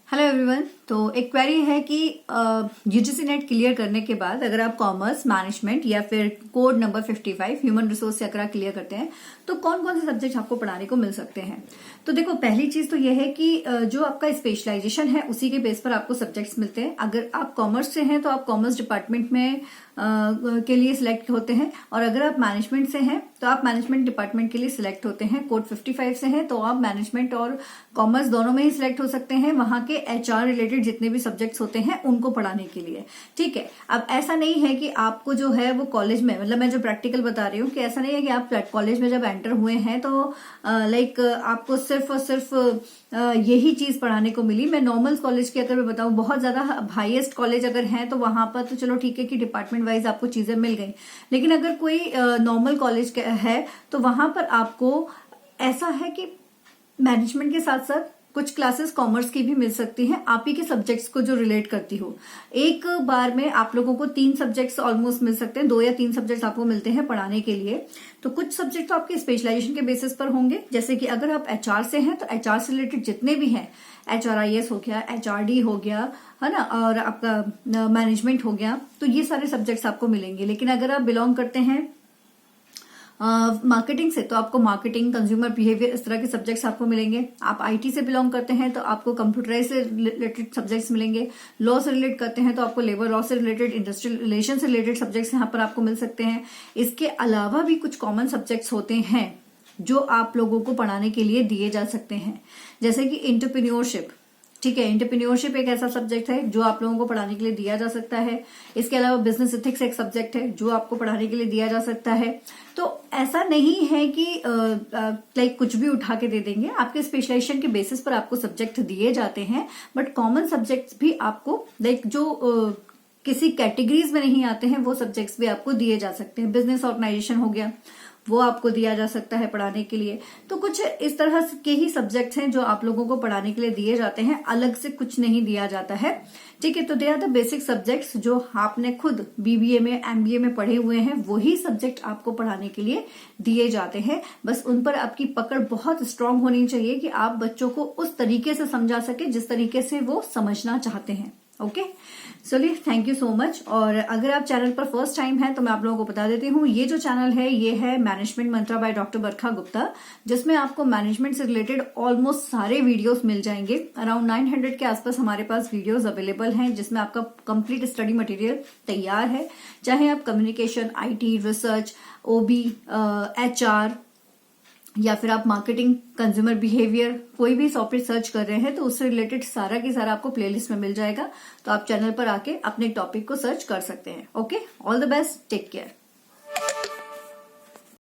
Hello everyone. तो एक query है कि यूजीसी नेट क्लियर करने के बाद अगर आप कॉमर्स, मैनेजमेंट या फिर कोड नंबर 55 ह्यूमन रिसोर्स से अगर आप क्लियर करते हैं तो कौन कौन से सब्जेक्ट आपको पढ़ाने को मिल सकते हैं। तो देखो, पहली चीज तो यह है कि जो आपका स्पेशलाइजेशन है उसी के बेस पर आपको सब्जेक्ट्स मिलते हैं। अगर आप कॉमर्स से हैं तो आप कॉमर्स डिपार्टमेंट में के लिए सिलेक्ट होते हैं, और अगर आप मैनेजमेंट से हैं तो आप मैनेजमेंट डिपार्टमेंट के लिए सिलेक्ट होते हैं। कोड 55 से हैं तो आप मैनेजमेंट और कॉमर्स दोनों में ही सिलेक्ट हो सकते हैं, वहां के एचआर रिलेटेड जितने भी सब्जेक्ट्स होते हैं उनको पढ़ाने के लिए। ठीक है। अब ऐसा नहीं है कि आपको जो है वो कॉलेज में, मतलब मैं जो प्रैक्टिकल बता रही हूँ कि ऐसा नहीं है कि आप कॉलेज में जब एंटर हुए हैं तो आपको सिर्फ और सिर्फ यही चीज पढ़ाने को मिली। मैं नॉर्मल कॉलेज की अगर मैं बताऊं, बहुत ज्यादा हाईएस्ट कॉलेज अगर है तो वहां पर तो चलो ठीक है कि डिपार्टमेंट वाइज आपको चीजें मिल गई, लेकिन अगर कोई नॉर्मल कॉलेज है तो वहां पर आपको ऐसा है कि मैनेजमेंट के साथ साथ कुछ क्लासेस कॉमर्स की भी मिल सकती हैं, आप ही के सब्जेक्ट्स को जो रिलेट करती हो। एक बार में आप लोगों को 3 सब्जेक्ट्स ऑलमोस्ट मिल सकते हैं, 2 या 3 सब्जेक्ट्स आपको मिलते हैं पढ़ाने के लिए। तो कुछ सब्जेक्ट तो आपके स्पेशलाइजेशन के बेसिस पर होंगे, जैसे कि अगर आप एचआर से हैं तो एचआर से रिलेटेड जितने भी हैं, HRIS हो गया, HRD हो गया, है ना, और आपका मैनेजमेंट हो गया, तो ये सारे सब्जेक्ट्स आपको मिलेंगे। लेकिन अगर आप बिलोंग करते हैं मार्केटिंग से तो आपको मार्केटिंग, कंज्यूमर बिहेवियर, इस तरह के सब्जेक्ट्स आपको मिलेंगे। आप आईटी से बिलोंग करते हैं तो आपको कंप्यूटराइज से रिलेटेड सब्जेक्ट्स मिलेंगे। लॉ से रिलेट करते हैं तो आपको लेबर लॉ से रिलेटेड, इंडस्ट्रियल रिलेशन से रिलेटेड सब्जेक्ट्स यहाँ पर आपको मिल सकते हैं। इसके अलावा भी कुछ कॉमन सब्जेक्ट्स होते हैं जो आप लोगों को पढ़ाने के लिए दिए जा सकते हैं, जैसे कि एंटरप्रेन्योरशिप। ठीक है, एंटरप्रेन्योरशिप एक ऐसा सब्जेक्ट है जो आप लोगों को पढ़ाने के लिए दिया जा सकता है। इसके अलावा बिजनेस एथिक्स एक सब्जेक्ट है जो आपको पढ़ाने के लिए दिया जा सकता है। तो ऐसा नहीं है कि कुछ भी उठा के दे देंगे, आपके स्पेशलाइजेशन के बेसिस पर आपको सब्जेक्ट दिए जाते हैं। बट कॉमन सब्जेक्ट्स भी आपको जो किसी कैटेगरीज में नहीं आते हैं वो सब्जेक्ट्स भी आपको दिए जा सकते हैं। बिजनेस ऑर्गेनाइजेशन हो गया, वो आपको दिया जा सकता है पढ़ाने के लिए। तो कुछ इस तरह के ही सब्जेक्ट्स हैं जो आप लोगों को पढ़ाने के लिए दिए जाते हैं, अलग से कुछ नहीं दिया जाता है। ठीक है, तो they are the basic subjects जो आपने खुद बीबीए में, एमबीए में पढ़े हुए हैं, वही सब्जेक्ट आपको पढ़ाने के लिए दिए जाते हैं। बस उन पर आपकी पकड़ बहुत स्ट्रांग होनी चाहिए कि आप बच्चों को उस तरीके से समझा सके जिस तरीके से वो समझना चाहते हैं। ओके, चलिए, थैंक यू सो मच। और अगर आप चैनल पर फर्स्ट टाइम हैं तो मैं आप लोगों को बता देती हूँ, ये जो चैनल है ये है मैनेजमेंट मंत्रा बाय डॉक्टर बरखा गुप्ता, जिसमें आपको मैनेजमेंट से रिलेटेड ऑलमोस्ट सारे वीडियोस मिल जाएंगे। अराउंड 900 के आसपास हमारे पास वीडियोस अवेलेबल हैं, जिसमें आपका कंप्लीट स्टडी मटेरियल तैयार है। चाहे आप communication, IT, research, OB, HR या फिर आप मार्केटिंग, कंज्यूमर बिहेवियर, कोई भी टॉपिक सर्च कर रहे हैं तो उससे रिलेटेड सारा की सारा आपको प्लेलिस्ट में मिल जाएगा। तो आप चैनल पर आके अपने टॉपिक को सर्च कर सकते हैं। Okay, all the best, take care.